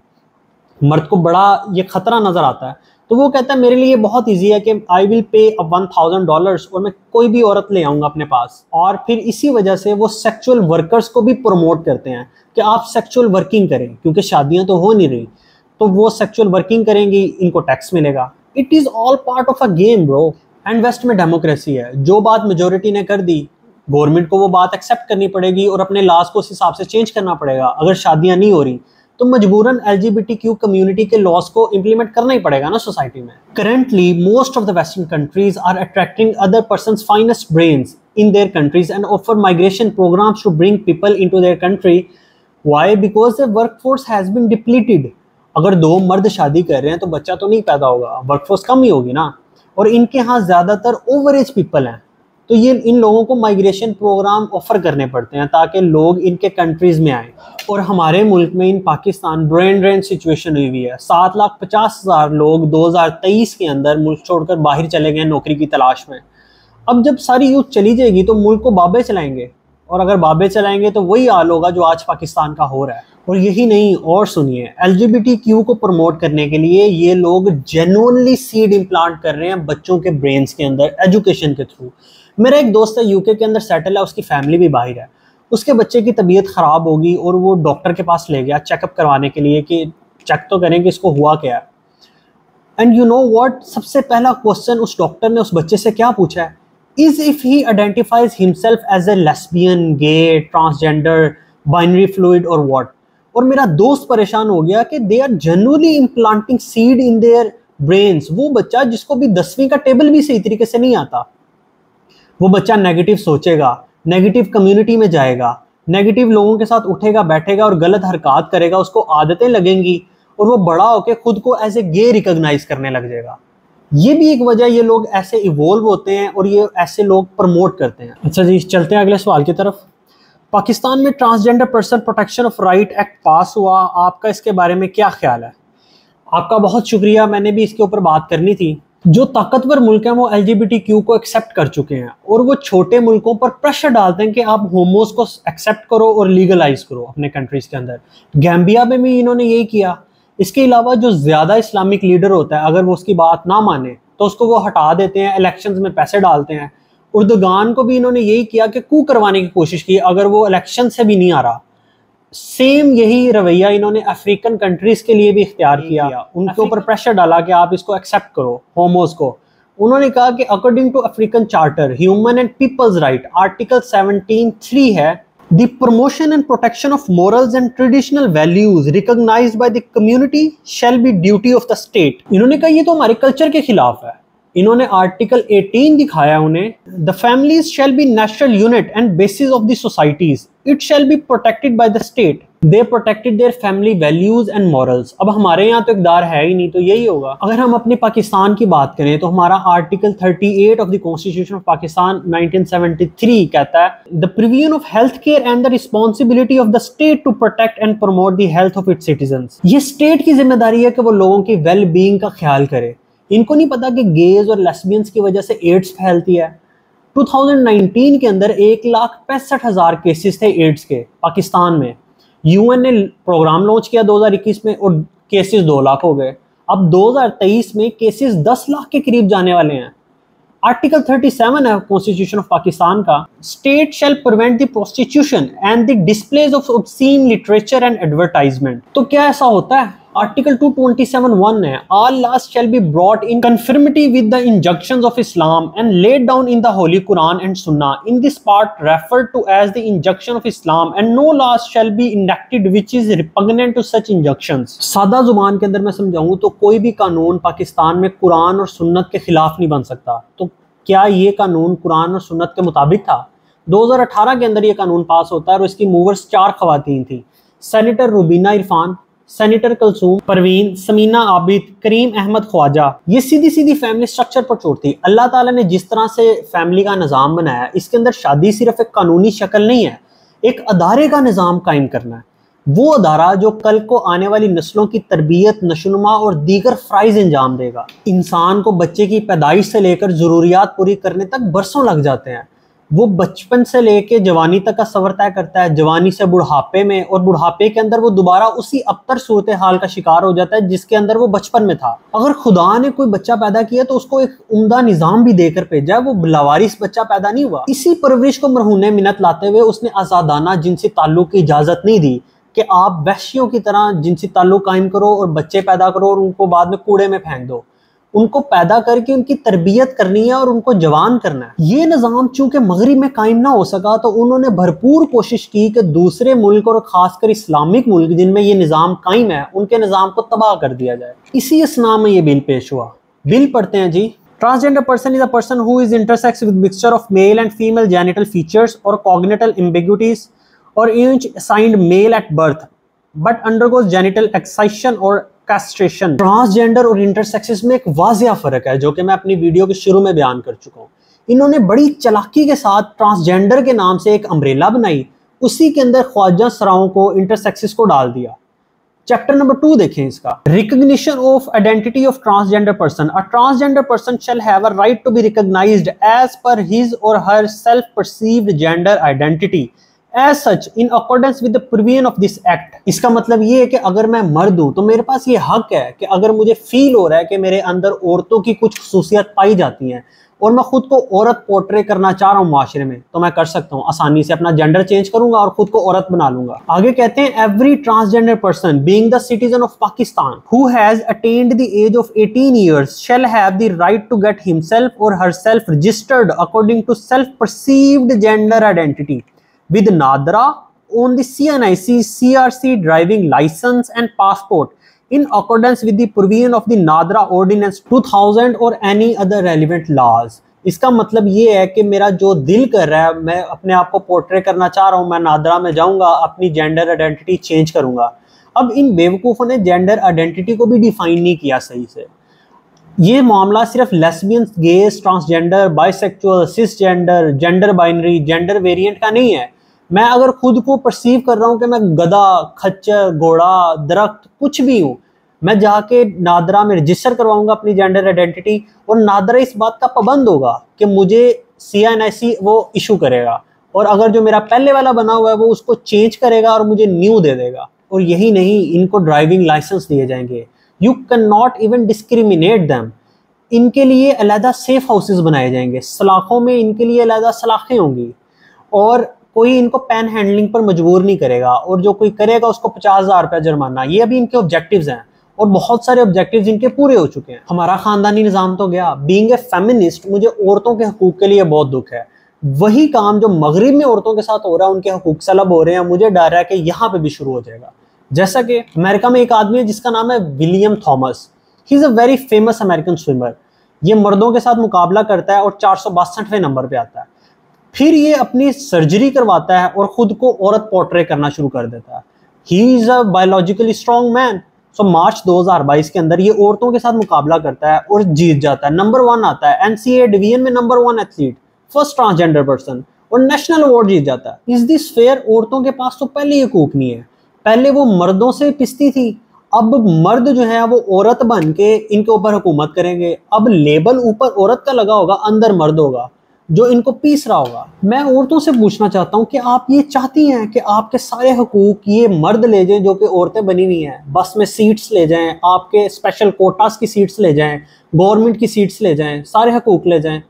मर्द को बड़ा ये खतरा नजर आता है, तो वो कहता है मेरे लिए बहुत ईजी है कि आई विल पे $1000 और मैं कोई भी औरत ले आऊंगा अपने पास। और फिर इसी वजह से वो सेक्सुअल वर्कर्स को भी प्रमोट करते हैं कि आप सेक्सुअल वर्किंग करें, क्योंकि शादियां तो हो नहीं रही, तो वो सेक्सुअल वर्किंग करेंगी, इनको टैक्स मिलेगा। It is all part of a game bro. And west में डेमोक्रेसी है, जो बात मेजोरिटी ने कर दी गवर्नमेंट को वो बात एक्सेप्ट करनी पड़ेगी और अपने लॉज को उस हिसाब से चेंज करना पड़ेगा। अगर शादियां नहीं हो रही तो मजबूरन LGBTQ कम्युनिटी के लॉस को इंप्लीमेंट करना ही पड़ेगा ना सोसाइटी में। Currently most of the western countries are attracting other persons finest brains in their countries and offer migration programs to bring people into their country. Why? Because the workforce has been depleted. अगर 2 मर्द शादी कर रहे हैं तो बच्चा तो नहीं पैदा होगा, वर्कफोर्स कम ही होगी ना। और इनके यहाँ ज़्यादातर ओवर एज पीपल हैं, तो ये इन लोगों को माइग्रेशन प्रोग्राम ऑफर करने पड़ते हैं ताकि लोग इनके कंट्रीज़ में आए। और हमारे मुल्क में इन पाकिस्तान ब्रेन ड्रेन सिचुएशन हुई हुई है। 7,50,000 लोग 2023 के अंदर मुल्क छोड़कर बाहर चले गए नौकरी की तलाश में। अब जब सारी यूथ चली जाएगी तो मुल्क को बाबे चलाएंगे, और अगर बाबे चलाएंगे तो वही हाल होगा जो आज पाकिस्तान का हो रहा है। और यही नहीं, और सुनिए, LGBTQ को प्रमोट करने के लिए ये लोग जेन्युइनली सीड इम्प्लांट कर रहे हैं बच्चों के ब्रेन्स के अंदर एजुकेशन के थ्रू। मेरा एक दोस्त है यूके के अंदर सेटल है, उसकी फैमिली भी बाहर है। उसके बच्चे की तबीयत ख़राब होगी और वो डॉक्टर के पास ले गया चेकअप करवाने के लिए कि चेक तो करें कि इसको हुआ क्या है। एंड यू नो व्हाट, सबसे पहला क्वेश्चन उस डॉक्टर ने उस बच्चे से क्या पूछा है, is if he identifies himself as a lesbian, gay, transgender, binary fluid और व्हाट। और मेरा दोस्त परेशान हो गया कि they are genuinely implanting seed in their brains. वो बच्चा जिसको भी 10वीं का टेबल भी सही तरीके से नहीं आता, वो बच्चा नेगेटिव सोचेगा, नेगेटिव कम्युनिटी में जाएगा, नेगेटिव लोगों के साथ उठेगा बैठेगा और गलत हरकत करेगा, उसको आदतें लगेंगी और वो बड़ा होकर खुद को एज ए गे रिकॉग्नाइज करने लग जाएगा। ये भी एक वजह, ये लोग ऐसे इवोल्व होते हैं और ये ऐसे लोग प्रमोट करते हैं। अच्छा जी, चलते हैं अगले सवाल की तरफ। पाकिस्तान में transgender person protection of right act पास हुआ, आपका इसके बारे में क्या ख्याल है? आपका बहुत शुक्रिया, मैंने भी इसके ऊपर बात करनी थी। जो ताकतवर मुल्क हैं वो LGBTQ को एक्सेप्ट कर चुके हैं और वो छोटे मुल्कों पर प्रेशर डालते हैं कि आप होमोस को एक्सेप्ट करो और लीगलाइज करो अपने कंट्रीज के अंदर। गैम्बिया में भी इन्होंने यही किया। इसके अलावा जो ज़्यादा इस्लामिक लीडर होता है, अगर वो उसकी बात ना माने तो उसको वो हटा देते हैं, इलेक्शंस में पैसे डालते हैं। उर्दुगान को भी इन्होंने यही किया कि कू करवाने की कोशिश की अगर वो इलेक्शन से भी नहीं आ रहा। सेम यही रवैया इन्होंने अफ्रीकन कंट्रीज के लिए भी इख्तियार किया, उनके ऊपर प्रेशर डाला कि आप इसको एक्सेप्ट करो होमोस को। उन्होंने कहा कि according to African charter human and peoples right article 17(3) है, the promotion and protection of morals and traditional values recognised by the community shall be duty of the state. इन्होंने कहा ये तो हमारे कल्चर के खिलाफ है। इन्होंने आर्टिकल 18 दिखाया उन्हें, the families shall be natural unit and bases of the societies, it shall be protected by the state, they protected their family values and morals. अब हमारे यहाँ तो इकदार है ही नहीं, तो यही होगा। अगर हम अपने पाकिस्तान की बात करें तो हमारा article 38 of the constitution of Pakistan 1973 कहता है, the provision of health care and the responsibility of the state to protect and promote the health of its citizens. ये स्टेट की जिम्मेदारी है कि वो लोगों की वेल बीइंग का ख्याल करे। इनको नहीं पता कि गेज और लेस्बियंस की वजह से एड्स फैलती है। 2019 के अंदर 1,65,000 केसेस थे एड्स के पाकिस्तान में। UN ने प्रोग्राम लॉन्च किया 2021 में और केसेस 2 लाख हो गए। अब 2023 में केसेस 10 लाख के करीब जाने वाले हैं। आर्टिकल 37 है कॉन्स्टिट्यूशन ऑफ पाकिस्तान का, state shall prevent the prostitution and the displays of obscene literature and advertisement. तो क्या ऐसा होता है? आर्टिकल 227(1) है, all laws shall be brought in conformity with the injunctions of Islam and laid down in the Holy Quran and Sunnah in this part referred to as the injunction of Islam and no laws shall be enacted which is repugnant to such injunctions। सादा जुबान के अंदर मैं समझाऊं तो कोई भी कानून पाकिस्तान में कुरान और सुन्नत के खिलाफ नहीं बन सकता। तो क्या ये कानून कुरान और सुन्नत के मुताबिक था? 2018 के अंदर ये कानून पास होता है और इसकी मूवर्स 4 खवातीन थी, सेनेटर रुबीना इरफान, सेनेटर कुलसूम परवीन, समीना आबिद, करीम अहमद ख्वाजा। ये सीधी सीधी फैमिली स्ट्रक्चर पर छोड़ती। अल्लाह ताला ने जिस तरह से फैमिली का निज़ाम बनाया है, इसके अंदर शादी सिर्फ एक कानूनी शक्ल नहीं है, एक अदारे का निज़ाम कायम करना है। वो अदारा जो कल को आने वाली नस्लों की तरबियत, नशोनुमा और दीगर फ़राइज़ अंजाम देगा। इंसान को बच्चे की पैदाइश से लेकर ज़रूरियात पूरी करने तक बरसों लग जाते हैं। वो बचपन से लेके जवानी तक का सफ़र तय करता है, जवानी से बुढ़ापे में, और बुढ़ापे के अंदर वो दोबारा उसी अबतर सूरत हाल का शिकार हो जाता है जिसके अंदर वो बचपन में था। अगर खुदा ने कोई बच्चा पैदा किया तो उसको एक उम्दा निज़ाम भी देकर भेजा है, वो लावारिस बच्चा पैदा नहीं हुआ। इसी परवरिश को मरहूने मिन्नत लाते हुए उसने आज़ादाना जिनसी ताल्लुक़ की इजाज़त नहीं दी कि आप वहशियों की तरह जिनसी ताल्लुक़ कायम करो और बच्चे पैदा करो और उनको बाद में कूड़े में फेंक दो। उनको पैदा करके उनकी तरबियत करनी है और उनको जवान करना है। ये निज़ाम चूंकि मगरिब में कायम ना हो सका तो उन्होंने भरपूर कोशिश की कि दूसरे मुल्क और खासकर इस्लामिक मुल्क जिनमें ये निज़ाम कायम है, उनके निज़ाम को तबाह कर दिया जाए। इसी असना में ये बिल पेश हुआ। बिल पढ़ते हैं जी। Transgender person is a person who is intersex with mixture of male and female genital features or congenital ambiguities or each assigned male at birth but undergoes genital excision or castration. Transgender और इंटरसेक्सेस में एक वाज़िया फ़र्क है जो कि मैं अपनी video के शुरू में बयान कर चुका हूँ। इन्होंने बड़ी चालाकी के साथ ट्रांसजेंडर के नाम से एक अम्ब्रेला बनाई, उसी के अंदर ख्वाजा सराओं को, इंटरसेक्सेस को डाल दिया। चैप्टर नंबर 2 देखें इसका। Recognition of identity of transgender person. A transgender person shall have a right to be recognised as per his or her self perceived gender identity As such, in accordance with the provision of this act। इसका मतलब ये है कि अगर मैं मर्द हूँ तो मेरे पास ये हक है कि अगर मुझे फील हो रहा है कि मेरे अंदर औरतों की कुछ खुसूसियत पाई जाती हैं और मैं खुद को औरत पोर्ट्रे करना चाह रहा हूँ माशरे में, तो मैं कर सकता हूँ। आसानी से अपना जेंडर चेंज करूंगा और खुद को औरत बना लूंगा। आगे कहते हैं, every transgender person being the citizen of Pakistan who has attend the age of 18 years shall have the right to get himself or herself registered according to self perceived gender identity with NADRA on the CNIC CRC driving license and passport in accordance with the provision of the NADRA Ordinance 2000 or any other relevant laws। इसका मतलब ये है कि मेरा जो दिल कर रहा है, मैं अपने आप को पोर्ट्रे करना चाह रहा हूँ, मैं नादरा में जाऊँगा, अपनी जेंडर आइडेंटिटी चेंज करूँगा। अब इन बेवकूफ़ों ने जेंडर आइडेंटिटी को भी डिफाइन नहीं किया सही से। ये मामला सिर्फ lesbians, gays, transgender, bisexual, cisgender, gender binary, gender variant का नहीं है। मैं अगर खुद को परसीव कर रहा हूँ कि मैं गधा, खच्चर, घोड़ा, दरख्त कुछ भी हूँ, मैं जाके नादरा में रजिस्टर करवाऊंगा अपनी जेंडर आइडेंटिटी और नादरा इस बात का पाबंद होगा कि मुझे CNIC वो इशू करेगा और अगर जो मेरा पहले वाला बना हुआ है वो उसको चेंज करेगा और मुझे न्यू दे देगा। और यही नहीं, इनको ड्राइविंग लाइसेंस दिए जाएंगे। You can not even discriminate them. इनके लिए अलहदा सेफ हाउसेस बनाए जाएंगे, सलाखों में इनके लिए अलहदा सलाखें होंगी और कोई इनको पैन हैंडलिंग पर मजबूर नहीं करेगा और जो कोई करेगा उसको 50,000 रुपया जुर्माना। ये अभी इनके ऑब्जेक्टिव्स हैं और बहुत सारे ऑब्जेक्टिव्स इनके पूरे हो चुके हैं। हमारा खानदानी निज़ाम तो गया। बीइंग ए फेमिनिस्ट, मुझे औरतों के हकूक़ के लिए बहुत दुख है। वही काम जो मगरिब में औरतों के साथ हो रहा है, उनके हकूक़ सलब हो रहे हैं, मुझे डर है कि यहाँ पे भी शुरू हो जाएगा। जैसा कि अमेरिका में एक आदमी है जिसका नाम है William Thomas. He is a very famous American swimmer. ये मर्दों के साथ मुकाबला करता है और 462वें नंबर पे आता है। फिर ये अपनी सर्जरी करवाता है और खुद को औरत पोर्ट्रे करना शुरू कर देता है। He is a biologically strong man. So March 2022 के अंदर ये औरतों के साथ मुकाबला करता है और जीत जाता है। नंबर 1 आता है NCAA डिवीजन में, number 1 athlete, first transgender person, और नेशनल अवार्ड जीत जाता है। Is this fair? औरतों के पास तो पहले ये हकूक नहीं है। पहले वो मर्दों से पिसती थी, अब मर्द जो है वो औरत बन के इनके ऊपर हुकूमत करेंगे। अब लेबल ऊपर औरत का लगा होगा, अंदर मर्द होगा जो इनको पीस रहा होगा। मैं औरतों से पूछना चाहता हूँ कि आप ये चाहती हैं कि आपके सारे हकूक ये मर्द ले जाएं जो कि औरतें बनी हुई हैं, बस में सीट्स ले जाएं, आपके स्पेशल कोटास की सीट्स ले जाएं, गवर्नमेंट की सीट्स ले जाएं, सारे हकूक ले जाएं?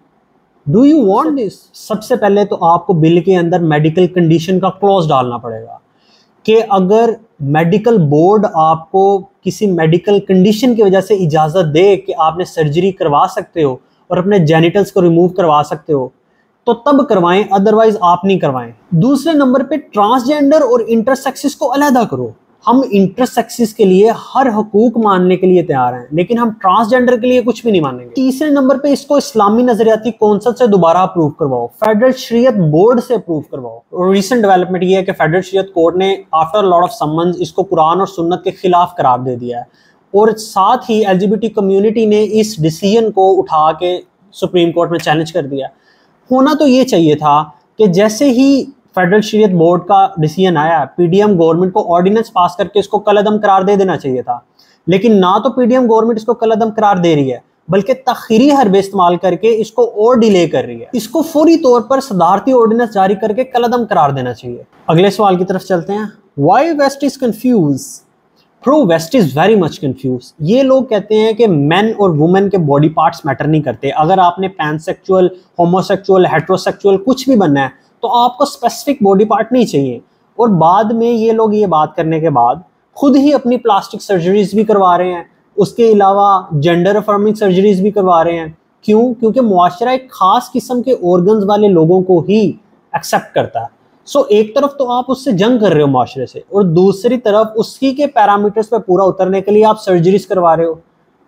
Do you want this? सबसे पहले तो आपको बिल के अंदर मेडिकल कंडीशन का क्लॉज डालना पड़ेगा कि अगर मेडिकल बोर्ड आपको किसी मेडिकल कंडीशन की वजह से इजाज़त दे कि आपने सर्जरी करवा सकते हो और अपने जेनिटल्स को रिमूव करवा सकते हो तो तब करवाएं, अदरवाइज आप नहीं करवाएं। दूसरे नंबर पे ट्रांसजेंडर और इंटरसेक्सिस को अलहदा करो। हम इंटरसेक्सिस के लिए हर हकूक मानने के लिए तैयार हैं, लेकिन हम ट्रांसजेंडर के लिए कुछ भी नहीं मानेंगे। तीसरे नंबर पे इसको इस्लामी नजरियाती कौंसल से दोबारा अप्रूव करवाओ, फेडरल शरीयत बोर्ड से अप्रूव करवाओ। और रिसेंट डेवलपमेंट ये है कि फेडरल शरीयत कोर्ट ने आफ्टर लॉट ऑफ समन्स इसको कुरान और सुन्नत के खिलाफ करार दे दिया है, और साथ ही एलजीबीटी कम्युनिटी ने इस डिसीजन को उठा के सुप्रीम कोर्ट में चैलेंज कर दिया। होना तो ये चाहिए था कि जैसे ही फेडरल शरीयत बोर्ड का डिसीजन आया, पीडीएम गवर्नमेंट को ऑर्डिनेंस पास करके इसको कलअदम करार दे देना चाहिए था, लेकिन ना तो पीडीएम गवर्नमेंट इसको कलअदम करार दे रही है, बल्कि तखीरी हरबे इस्तेमाल करके इसको और डिले कर रही है। इसको फौरी तौर पर सदारती ऑर्डिनेंस जारी करके कलअदम करार देना चाहिए। अगले सवाल की तरफ चलते हैं। Why west is confuse? Pro west is very much confuse. ये लोग कहते हैं कि मेन और वुमेन के बॉडी पार्ट्स मैटर नहीं करते। अगर आपने पैनसेक्सुअल, होमोसेक्सुअल, हेट्रोसेक्सुअल कुछ भी बनना है तो आपको स्पेसिफिक बॉडी पार्ट नहीं चाहिए। और बाद में ये लोग ये बात करने के बाद खुद ही अपनी प्लास्टिक सर्जरीज भी करवा रहे हैं, उसके अलावा जेंडर अफर्मिंग सर्जरीज भी करवा रहे हैं। क्यों? क्योंकि मुआशरा एक खास किस्म के ऑर्गन्स वाले लोगों को ही एक्सेप्ट करता है। सो एक तरफ तो आप उससे जंग कर रहे हो मुआशरे से, और दूसरी तरफ उसी के पैरामीटर्स पे पूरा उतरने के लिए आप सर्जरीज करवा रहे हो।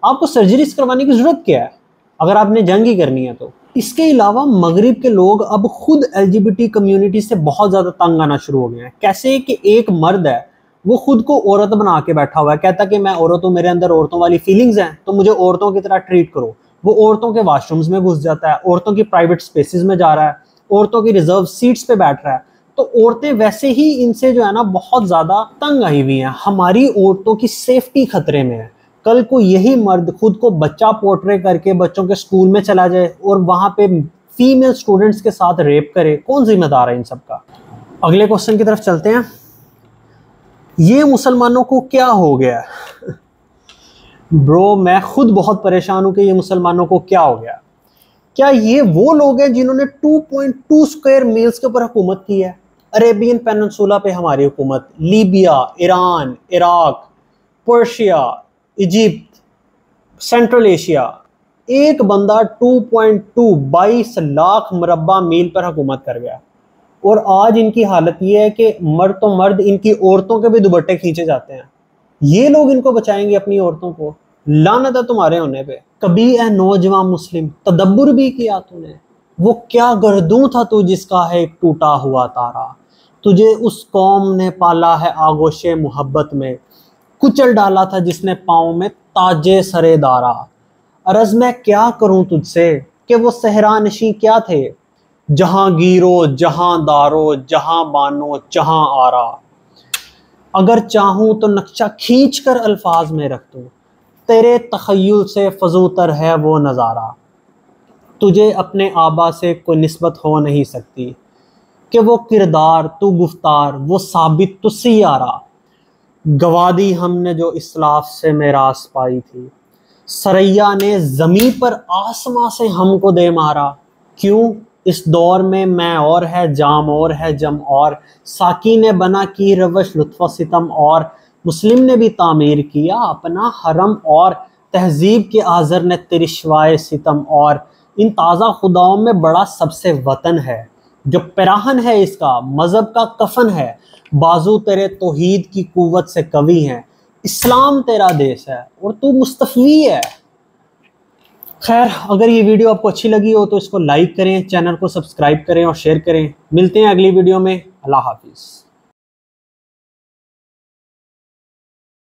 आपको सर्जरीज करवाने की जरूरत क्या है अगर आपने जंग ही करनी है तो? इसके अलावा मगरिब के लोग अब खुद एलजीबीटी कम्युनिटी से बहुत ज़्यादा तंग आना शुरू हो गए हैं। कैसे कि एक मर्द है, वो खुद को औरत बना के बैठा हुआ है, कहता कि मैं औरत हूँ, मेरे अंदर औरतों वाली फीलिंग्स हैं तो मुझे औरतों की तरह ट्रीट करो। वो औरतों के वाशरूम्स में घुस जाता है, औरतों की प्राइवेट स्पेसेस में जा रहा है, औरतों की रिजर्व सीट्स पे बैठ रहा है। तो औरतें वैसे ही इनसे जो है ना बहुत ज़्यादा तंग आई हुई हैं। हमारी औरतों की सेफ्टी खतरे में है। कल को यही मर्द खुद को बच्चा पोर्ट्रे करके बच्चों के स्कूल में चला जाए और वहां पे फीमेल स्टूडेंट्स के साथ रेप करे, कौन जिम्मेदार है इन सब का? अगले क्वेश्चन की तरफ चलते हैं। ये मुसलमानों को क्या हो गया? ब्रो, मैं खुद बहुत परेशान हूं कि ये मुसलमानों को क्या हो गया। क्या ये वो लोग हैं जिन्होंने 2.2 स्क्वायर मील्स के ऊपर हुकूमत की है? अरेबियन पेनिनसुला पे हमारी हुकूमत, Libya, Iran, Iraq, Persia, Egypt, central Asia, एक बंदा 22 लाख मुरब्बा मील पर हुकूमत कर गया। और आज इनकी हालत ये है कि मर्द तो मर्द, इनकी औरतों के भी दुपट्टे खींचे जाते हैं। ये लोग इनको बचाएंगे अपनी औरतों को? लानत है तुम्हारे होने पे। कभी ए नौजवान मुस्लिम तदब्बुर भी किया तूने? वो क्या गर्दूं था तू जिसका है एक टूटा हुआ तारा। तुझे उस कौम ने पाला है आगोशे मोहब्बत में, कुचल डाला था जिसने पाँव में ताजे सरे दारा। अर्ज मैं क्या करूं तुझसे कि वो सहरा नशी क्या थे, जहांगीरो, जहां दारो, जहां बानो, जहां आरा। अगर चाहूं तो नक्शा खींच कर अल्फाज में रख दूं, तेरे तखय्युल से फजूतर है वो नज़ारा। तुझे अपने आबा से कोई निस्बत हो नहीं सकती कि वो किरदार तू गुफ्तार, वो साबित तुसी यारा। गवा दी हमने जो इस्लाफ से मेरास पाई थी, सरैया ने ज़मीं पर आसमां से हमको दे मारा। क्यों? इस दौर में मैं और है, जाम और है, जम और, साकी ने बना की रवश लुत्फ़ सितम और, मुस्लिम ने भी तामीर किया अपना हरम और, तहजीब के आज़र ने तिरशवाए सितम और, इन ताज़ा खुदाओं में बड़ा सबसे वतन है, जो पिराहन है इसका मज़हब का कफन है, बाजू तेरे तौहीद की कुव्वत से कवी हैं, इस्लाम तेरा देश है और तू मुस्तफ़ी है। खैर, अगर ये वीडियो आपको अच्छी लगी हो तो इसको लाइक करें, चैनल को सब्सक्राइब करें और शेयर करें। मिलते हैं अगली वीडियो में। अल्लाह हाफिज़।